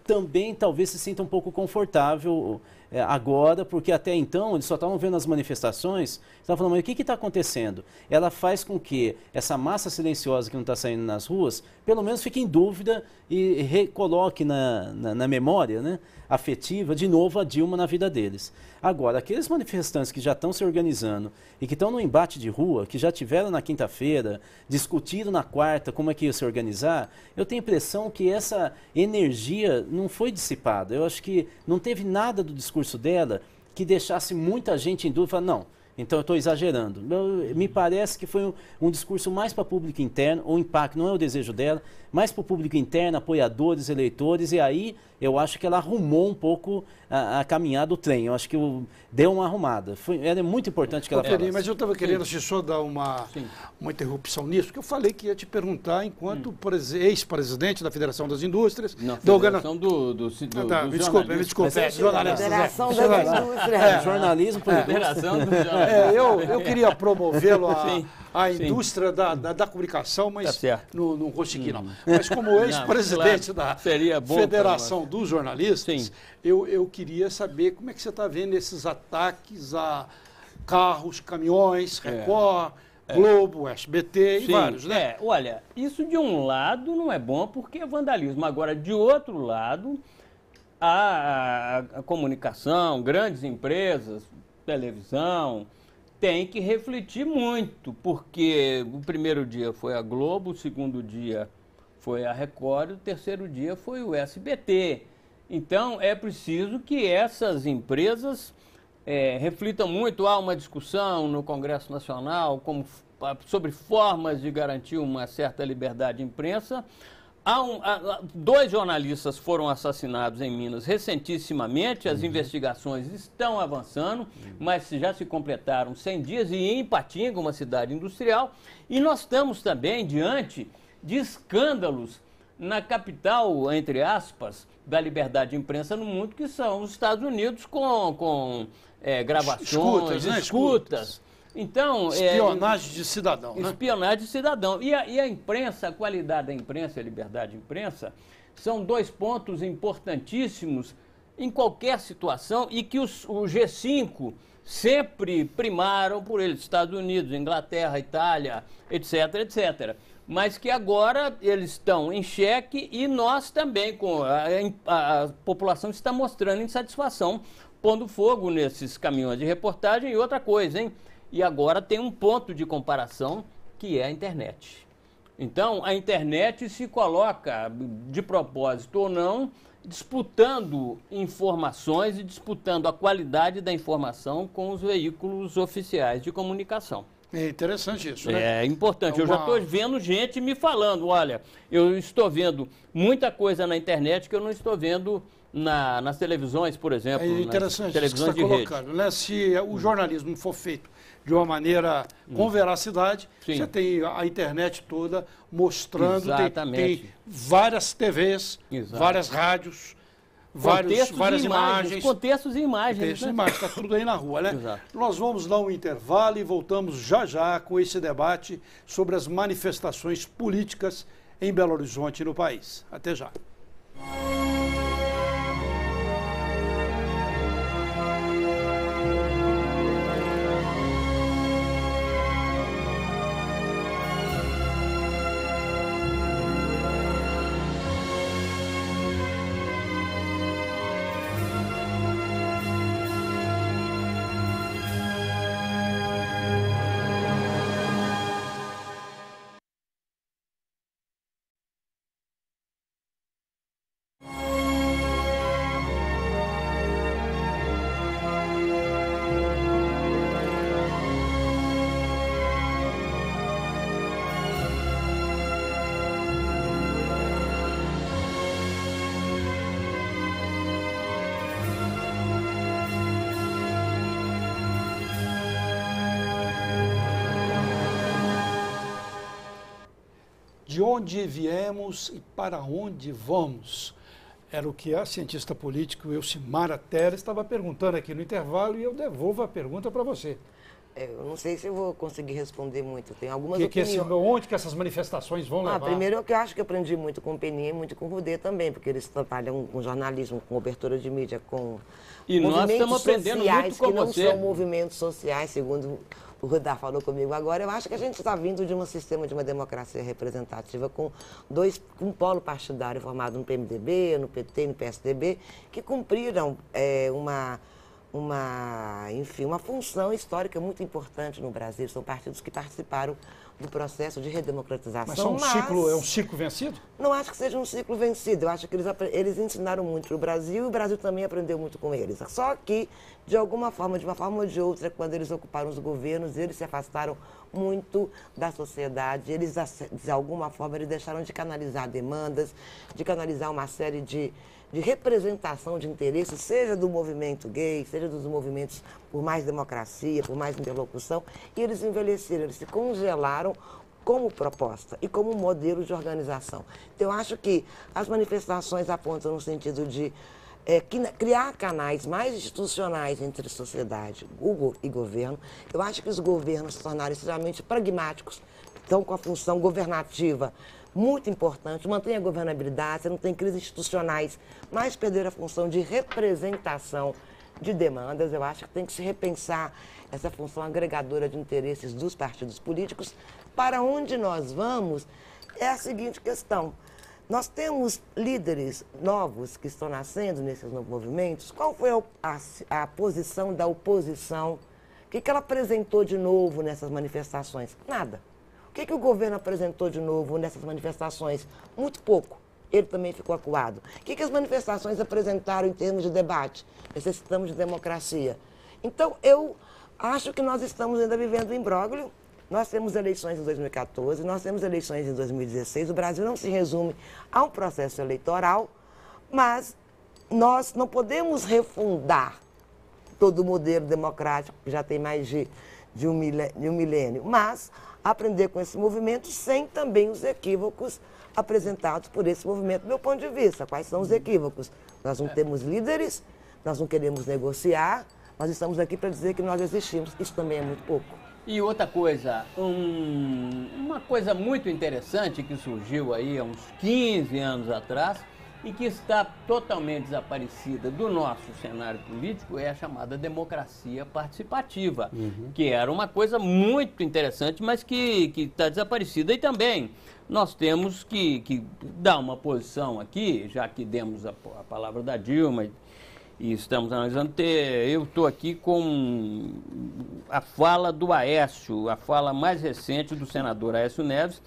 também talvez se sinta um pouco confortável agora, porque até então eles só estavam vendo as manifestações, estavam falando, mas o que está acontecendo? Ela faz com que essa massa silenciosa que não está saindo nas ruas, pelo menos fique em dúvida e recoloque na memória, né, afetiva, de novo a Dilma na vida deles. Agora, aqueles manifestantes que já estão se organizando e que estão no embate de rua, que já tiveram na quinta-feira, discutiram na quarta como é que ia se organizar, eu tenho a impressão que essa energia não foi dissipada. Eu acho que não teve nada do discurso dela que deixasse muita gente em dúvida, falar, não, então eu estou exagerando. Me parece que foi um discurso mais para público interno, o impacto não é o desejo dela, mais para o público interno, apoiadores, eleitores, e aí eu acho que ela arrumou um pouco a caminhada do trem. Eu acho que deu uma arrumada. Era muito importante que ela falasse. Mas eu estava querendo só dar uma interrupção nisso, porque eu falei que ia te perguntar enquanto ex-presidente da Federação das Indústrias. Não, Federação do me desculpe. Federação das Indústrias. Jornalismo por Federação do jornalismo. Eu queria promovê-lo à indústria da comunicação, mas não consegui, não. Mas como ex-presidente da Federação dos Jornalistas, eu queria saber como é que você está vendo esses ataques a carros, caminhões, Record, Globo, SBT e vários, né? Olha, isso de um lado não é bom porque é vandalismo. Agora, de outro lado, a comunicação, grandes empresas, televisão, tem que refletir muito, porque o primeiro dia foi a Globo, o segundo dia foi a Record, o terceiro dia foi o SBT. Então, é preciso que essas empresas reflitam muito. Há uma discussão no Congresso Nacional sobre formas de garantir uma certa liberdade de imprensa. Dois jornalistas foram assassinados em Minas recentissimamente, as investigações estão avançando, mas já se completaram 100 dias e em Ipatinga, uma cidade industrial, e nós estamos também diante de escândalos na capital, entre aspas, da liberdade de imprensa no mundo, que são os Estados Unidos com gravações, escutas. Então, espionagem de cidadão, né? Espionagem de cidadão. E a imprensa, a qualidade da imprensa e a liberdade de imprensa são dois pontos importantíssimos em qualquer situação e que o G5 sempre primaram por eles, Estados Unidos, Inglaterra, Itália, etc., etc., mas que agora eles estão em xeque e nós também, a população está mostrando insatisfação, pondo fogo nesses caminhões de reportagem. E outra coisa, hein? E agora tem um ponto de comparação que é a internet. Então, a internet se coloca, de propósito ou não, disputando informações e disputando a qualidade da informação com os veículos oficiais de comunicação. É interessante isso, né? É importante. Eu já estou vendo gente me falando, olha, eu estou vendo muita coisa na internet que eu não estou vendo nas televisões, por exemplo. É interessante nas televisões isso que você está colocando, né? Se o jornalismo for feito de uma maneira com veracidade, você tem a internet toda mostrando, tem várias TVs, várias rádios, várias imagens. Contextos e imagens. Está tudo aí na rua, né? Exato. Nós vamos dar um intervalo e voltamos já com esse debate sobre as manifestações políticas em Belo Horizonte e no país. Até já. De onde viemos e para onde vamos? Era o que a cientista política Elcimara Teles estava perguntando aqui no intervalo e eu devolvo a pergunta para você. Eu não sei se eu vou conseguir responder muito. Tem algumas opiniões. Onde que essas manifestações vão levar? Primeiro, eu acho que eu aprendi muito com o Peninha e muito com o Rudê também, porque eles trabalham com jornalismo, com cobertura de mídia, com e nós estamos aprendendo muito com que não você. São movimentos sociais, segundo o Rudá falou comigo agora. Eu acho que a gente está vindo de um sistema de uma democracia representativa com um polo partidário formado no PMDB, no PT e no PSDB, que cumpriram uma função histórica muito importante no Brasil. São partidos que participaram do processo de redemocratização. Mas é um ciclo vencido? Não acho que seja um ciclo vencido. Eu acho que eles ensinaram muito para o Brasil e o Brasil também aprendeu muito com eles. Só que, de alguma forma, de uma forma ou de outra, quando eles ocuparam os governos, eles se afastaram muito da sociedade. Eles, de alguma forma, eles deixaram de canalizar demandas, de canalizar uma série de representação de interesses, seja do movimento gay, seja dos movimentos por mais democracia, por mais interlocução, e eles envelheceram, eles se congelaram como proposta e como modelo de organização. Então, eu acho que as manifestações apontam no sentido de criar canais mais institucionais entre sociedade e governo. Eu acho que os governos se tornaram extremamente pragmáticos, estão com a função governativa muito importante, mantém a governabilidade, você não tem crises institucionais, mas perder a função de representação de demandas. Eu acho que tem que se repensar essa função agregadora de interesses dos partidos políticos. Para onde nós vamos é a seguinte questão. Nós temos líderes novos que estão nascendo nesses novos movimentos. Qual foi a posição da oposição? O que ela apresentou de novo nessas manifestações? Nada. O que o governo apresentou de novo nessas manifestações? Muito pouco. Ele também ficou acuado. O que as manifestações apresentaram em termos de debate? Necessitamos de democracia. Então, eu acho que nós estamos ainda vivendo um imbróglio. Nós temos eleições em 2014, nós temos eleições em 2016. O Brasil não se resume a um processo eleitoral, mas nós não podemos refundar todo o modelo democrático que já tem mais de um milênio, mas aprender com esse movimento sem também os equívocos apresentados por esse movimento, do meu ponto de vista. Quais são os equívocos? Nós não temos líderes, nós não queremos negociar, nós estamos aqui para dizer que nós existimos. Isso também é muito pouco. E outra coisa, uma coisa muito interessante que surgiu aí há uns 15 anos atrás e que está totalmente desaparecida do nosso cenário político é a chamada democracia participativa, que era uma coisa muito interessante, mas que está desaparecida. E também nós temos que dar uma posição aqui, já que demos a palavra da Dilma e estamos analisando, eu estou aqui com a fala do Aécio, a fala mais recente do senador Aécio Neves,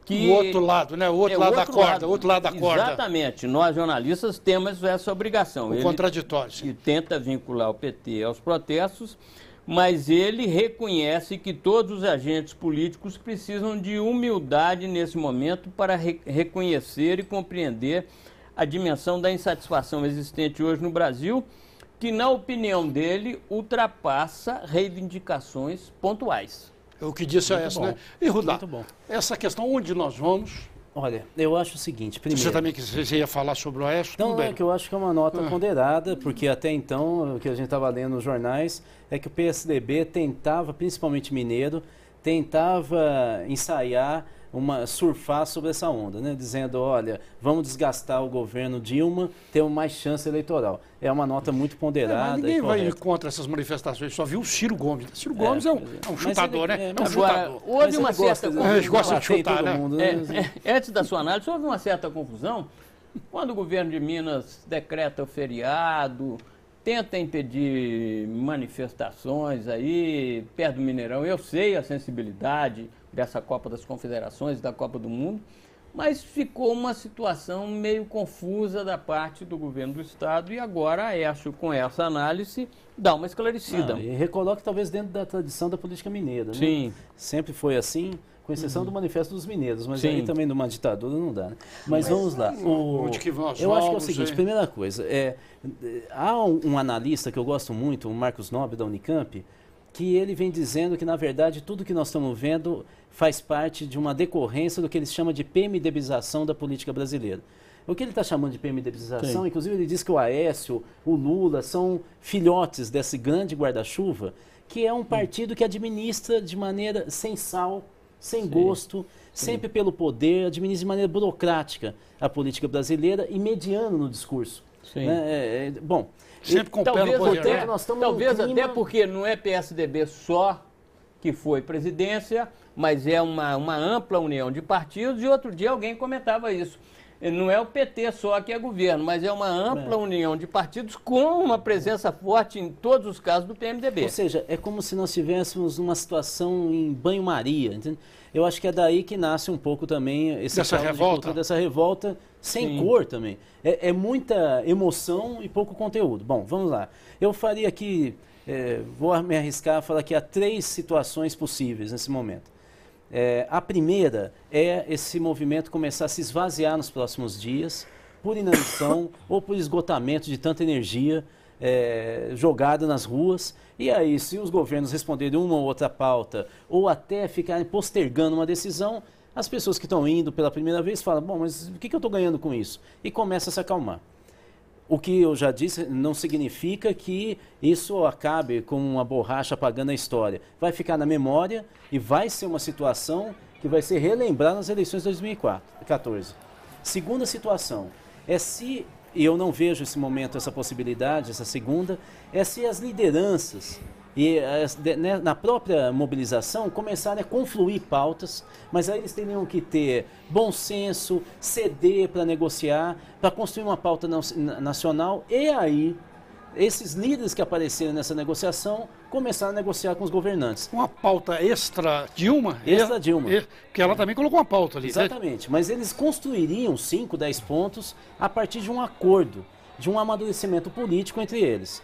que o outro lado, né? O outro lado da corda, o outro lado da corda. Exatamente. Nós, jornalistas, temos essa obrigação. O contraditório. Ele tenta vincular o PT aos protestos, mas ele reconhece que todos os agentes políticos precisam de humildade nesse momento para reconhecer e compreender a dimensão da insatisfação existente hoje no Brasil, que, na opinião dele, ultrapassa reivindicações pontuais. É o que disse a essa, né? E Rudá, essa questão, onde nós vamos? Olha, eu acho o seguinte, primeiro... Você também você ia falar sobre o Aécio? Não, é que eu acho que é uma nota ponderada, porque até então, o que a gente estava lendo nos jornais, é que o PSDB tentava, principalmente mineiro, tentava ensaiar surfar sobre essa onda, né? Dizendo, olha, vamos desgastar o governo Dilma, temos mais chance eleitoral. É uma nota muito ponderada. Mas ninguém vai contra essas manifestações, só viu o Ciro Gomes. Ciro Gomes é um chutador, né? É um chutador. Houve uma certa confusão. Eles gostam de chutar, né? Mundo, antes da sua análise, houve uma certa confusão quando o governo de Minas decreta o feriado, tenta impedir manifestações aí, perto do Mineirão. Eu sei a sensibilidade dessa Copa das Confederações, da Copa do Mundo, mas ficou uma situação meio confusa da parte do governo do Estado e agora a Aécio, com essa análise, dá uma esclarecida. E recoloca talvez dentro da tradição da política mineira, né? Sim. Sempre foi assim, com exceção do Manifesto dos Mineiros, mas aí também numa ditadura não dá, né? Mas vamos lá. Onde que nós eu acho que é o seguinte, primeira coisa, há um analista que eu gosto muito, o Marcos Nobre, da Unicamp, que ele vem dizendo que, na verdade, tudo que nós estamos vendo faz parte de uma decorrência do que ele chama de PMDBização da política brasileira. O que ele está chamando de PMDBização, inclusive ele diz que o Aécio, o Lula, são filhotes desse grande guarda-chuva, que é um partido que administra de maneira sem sal, sem gosto, sempre pelo poder, administra de maneira burocrática a política brasileira e mediano no discurso. Né? Bom, sempre com o pé no poder. Talvez até porque não é PSDB só que foi presidência, mas é uma ampla união de partidos, e outro dia alguém comentava isso. Não é o PT só que é governo, mas é uma ampla união de partidos com uma presença forte em todos os casos do PMDB. Ou seja, é como se nós estivéssemos numa situação em banho-maria. Eu acho que é daí que nasce um pouco também dessa revolta sem cor também. É muita emoção e pouco conteúdo. Bom, vamos lá. Eu faria aqui, vou me arriscar a falar que há 3 situações possíveis nesse momento. A primeira é esse movimento começar a se esvaziar nos próximos dias, por inanição ou por esgotamento de tanta energia jogada nas ruas. E aí, se os governos responderem uma ou outra pauta, ou até ficarem postergando uma decisão, as pessoas que estão indo pela primeira vez falam, bom, mas o que eu estou ganhando com isso? E começa a se acalmar. O que eu já disse não significa que isso acabe com uma borracha apagando a história. Vai ficar na memória e vai ser uma situação que vai ser relembrada nas eleições de 2014. Segunda situação é se, e eu não vejo esse momento, essa possibilidade, essa segunda, é se as lideranças e na própria mobilização começarem a confluir pautas, mas aí eles teriam que ter bom senso, ceder para negociar, para construir uma pauta nacional, e aí esses líderes que apareceram nessa negociação começaram a negociar com os governantes. Uma pauta extra Dilma? Extra Dilma. Porque ela também colocou uma pauta ali. Exatamente, mas eles construiriam 5, 10 pontos a partir de um acordo, de um amadurecimento político entre eles.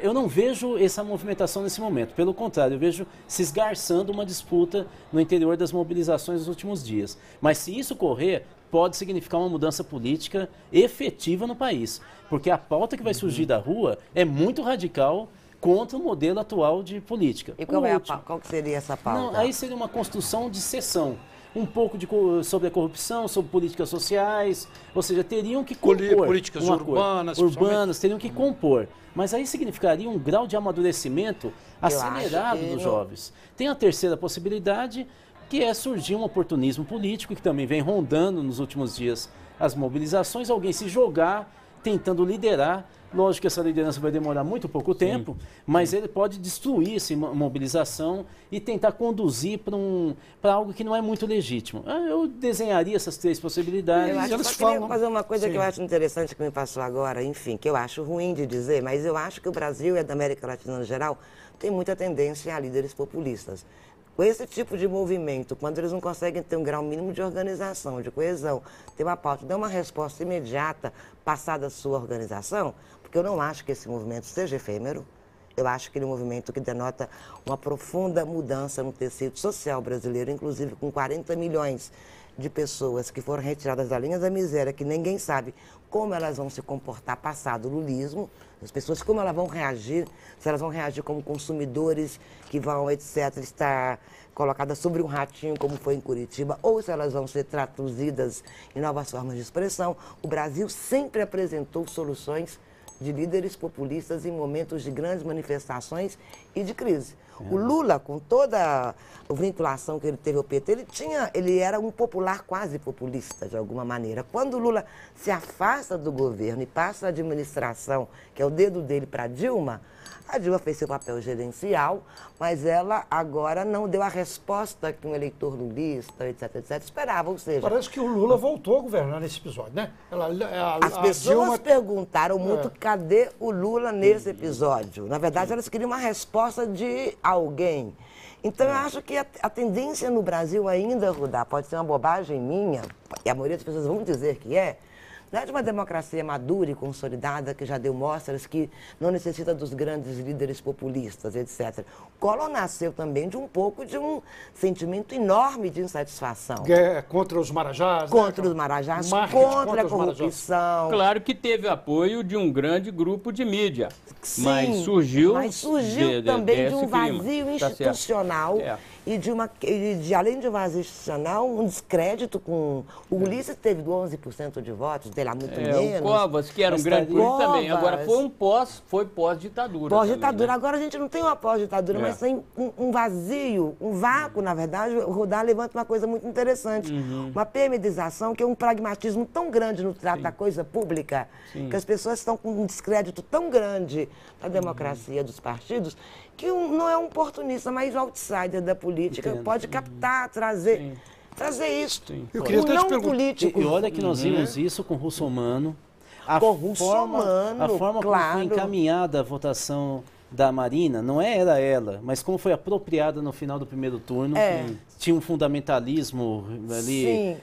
Eu não vejo essa movimentação nesse momento, pelo contrário, eu vejo se esgarçando uma disputa no interior das mobilizações nos últimos dias. Mas se isso ocorrer, pode significar uma mudança política efetiva no país, porque a pauta que vai surgir da rua é muito radical contra o modelo atual de política. E qual que seria essa pauta? Não, aí seria uma construção de seção. Um pouco sobre a corrupção, sobre políticas sociais, ou seja, teriam que compor políticas urbanas, teriam que compor. Mas aí significaria um grau de amadurecimento acelerado dos jovens. Tem a terceira possibilidade, que é surgir um oportunismo político, que também vem rondando nos últimos dias as mobilizações, alguém se jogar tentando liderar. Lógico que essa liderança vai demorar muito pouco tempo, mas ele pode destruir essa mobilização e tentar conduzir para algo que não é muito legítimo. Eu desenharia essas 3 possibilidades. Eu acho que queria fazer uma coisa que eu acho interessante que me passou agora, enfim, que eu acho ruim de dizer, mas eu acho que o Brasil e a da América Latina no geral tem muita tendência a líderes populistas. Com esse tipo de movimento, quando eles não conseguem ter um grau mínimo de organização, de coesão, ter uma pauta, dar uma resposta imediata passada a sua organização, porque eu não acho que esse movimento seja efêmero, eu acho que ele é um movimento que denota uma profunda mudança no tecido social brasileiro, inclusive com 40 milhões de pessoas que foram retiradas da linha da miséria, que ninguém sabe como elas vão se comportar passado o lulismo, as pessoas como elas vão reagir, se elas vão reagir como consumidores que vão, etc., estar colocadas sobre um ratinho, como foi em Curitiba, ou se elas vão ser traduzidas em novas formas de expressão. O Brasil sempre apresentou soluções de líderes populistas em momentos de grandes manifestações e de crise. O Lula, com toda a vinculação que ele teve ao PT, ele era um popular quase populista, de alguma maneira. Quando o Lula se afasta do governo e passa a administração, que é o dedo dele, para Dilma, a Dilma fez seu papel gerencial, mas ela agora não deu a resposta que um eleitor lulista, etc., esperava, ou seja... Parece que o Lula voltou a governar nesse episódio, né? As pessoas perguntaram muito cadê o Lula nesse episódio. Na verdade, elas queriam uma resposta de alguém. Então, eu acho que a tendência no Brasil ainda, Rudá, pode ser uma bobagem minha, e a maioria das pessoas vão dizer que não é de uma democracia madura e consolidada, que já deu mostras que não necessita dos grandes líderes populistas, etc. O Collor nasceu também de um sentimento enorme de insatisfação. Contra os marajás. Contra os marajás, contra a corrupção. Claro que teve apoio de um grande grupo de mídia. Sim, mas surgiu também de um vazio institucional e além de um vazio institucional, um descrédito com... O Ulisses teve 11% de votos, sei lá, muito menos. O Covas, que era um grande político também. Agora foi pós-ditadura. Pós-ditadura. Né? Agora a gente não tem uma pós-ditadura, mas tem um vazio, um vácuo, na verdade. O Rodar levanta uma coisa muito interessante. Uma PMDização, que é um pragmatismo tão grande no trato da coisa pública, que as pessoas estão com um descrédito tão grande da democracia dos partidos, que não é um oportunista, mas um outsider da política. Entendo. Pode captar, trazer isso. Eu queria até te perguntar. Político. E olha que nós vimos isso com Russomano. A Com forma como claro. foi encaminhada a votação da Marina, não era ela, mas como foi apropriada no final do primeiro turno, tinha um fundamentalismo ali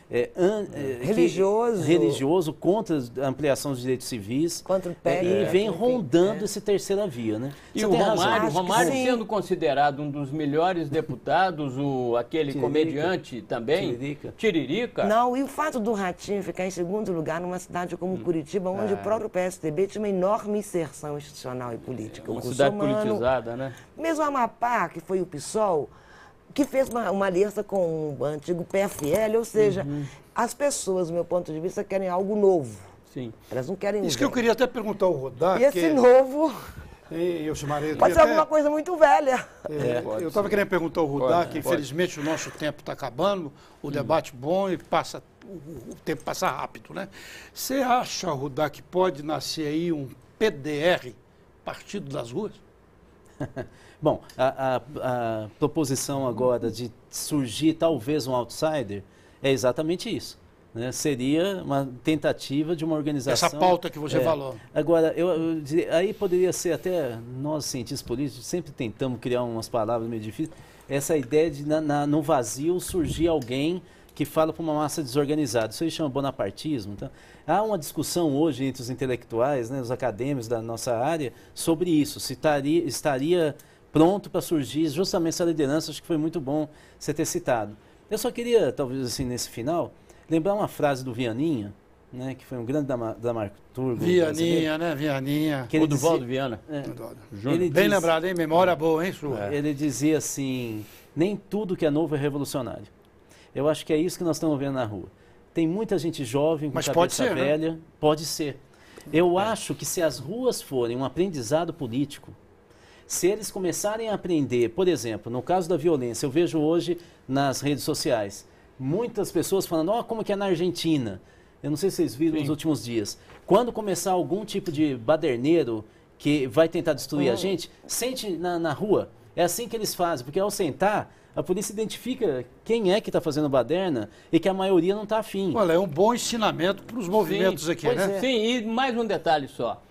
religioso contra a ampliação dos direitos civis, contra o PEC, e vem rondando essa terceira via, né? E Você o tem razão. Romário sendo considerado um dos melhores deputados, aquele comediante também, Tiririca. Não, e o fato do Ratinho ficar em segundo lugar numa cidade como Curitiba, onde o próprio PSDB tinha uma enorme inserção institucional e política. Uma cidade politizada, né? Mesmo Amapá, que foi o PSOL, que fez uma aliança com o antigo PFL, ou seja, as pessoas, do meu ponto de vista, querem algo novo. Sim. Elas não querem... Isso que eu queria até perguntar ao Rodar. E esse novo pode ser alguma coisa muito velha. Eu estava querendo perguntar ao Rodar, que infelizmente o nosso tempo está acabando, o debate bom e o tempo passa rápido, né? Você acha, Rodar, que pode nascer aí um PDR, Partido das Ruas? Bom, a proposição agora de surgir talvez um outsider é exatamente isso. Né? Seria uma tentativa de uma organização... Essa pauta que você falou. Agora, eu diria, aí poderia ser até, nós cientistas políticos sempre tentamos criar umas palavras meio difíceis, essa ideia de no vazio surgir alguém que fala para uma massa desorganizada. Isso aí chama bonapartismo. Então, há uma discussão hoje entre os intelectuais, né, os acadêmicos da nossa área, sobre isso. Se estaria pronto para surgir justamente essa liderança. Acho que foi muito bom você ter citado. Eu só queria, talvez assim, nesse final, lembrar uma frase do Vianinha, né, que foi um grande dramaturgo. Vianinha, né? Vianinha. O Duvaldo Viana. Bem lembrado, hein? Memória boa, hein, sua? Ele dizia assim, nem tudo que é novo é revolucionário. Eu acho que é isso que nós estamos vendo na rua. Tem muita gente jovem, com cabeça velha. Né? Pode ser. Eu acho que se as ruas forem um aprendizado político, se eles começarem a aprender, por exemplo, no caso da violência, eu vejo hoje nas redes sociais, muitas pessoas falando, como que é na Argentina? Eu não sei se vocês viram nos últimos dias. Quando começar algum tipo de baderneiro que vai tentar destruir a gente, sente na rua. É assim que eles fazem, porque ao sentar, a polícia identifica quem é que está fazendo baderna e que a maioria não está afim. Olha, é um bom ensinamento para os movimentos aqui, né? Sim, e mais um detalhe só.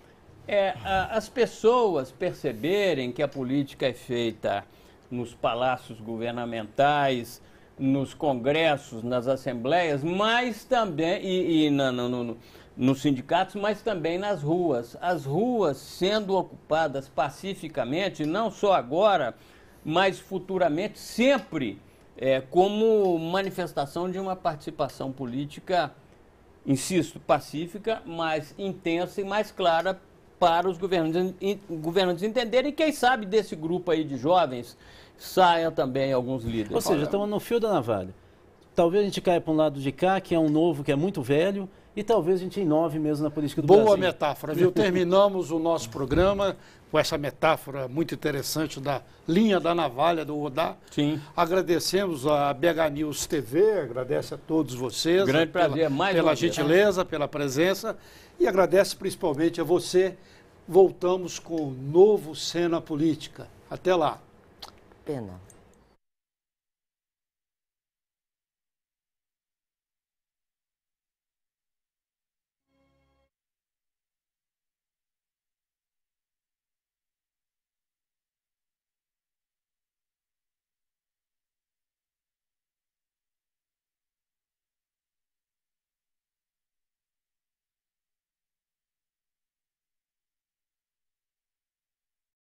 As pessoas perceberem que a política é feita nos palácios governamentais, nos congressos, nas assembleias, mas também, nos sindicatos, mas também nas ruas. As ruas sendo ocupadas pacificamente, não só agora, mas futuramente, sempre como manifestação de uma participação política, insisto, pacífica, mais intensa e mais clara para os governantes entenderem, e quem sabe desse grupo aí de jovens saia também alguns líderes. Ou seja, estamos no fio da navalha. Talvez a gente caia para um lado de cá, que é um novo, que é muito velho, e talvez a gente inove mesmo na política do Brasil. Boa metáfora, viu? Terminamos o nosso programa com essa metáfora muito interessante da linha da navalha do Rodar. Sim. Agradecemos a BH News TV, agradece a todos vocês. Grande prazer, mais pela gentileza, pela presença, e agradece principalmente a você. Voltamos com o novo Cena Política. Até lá. Pena.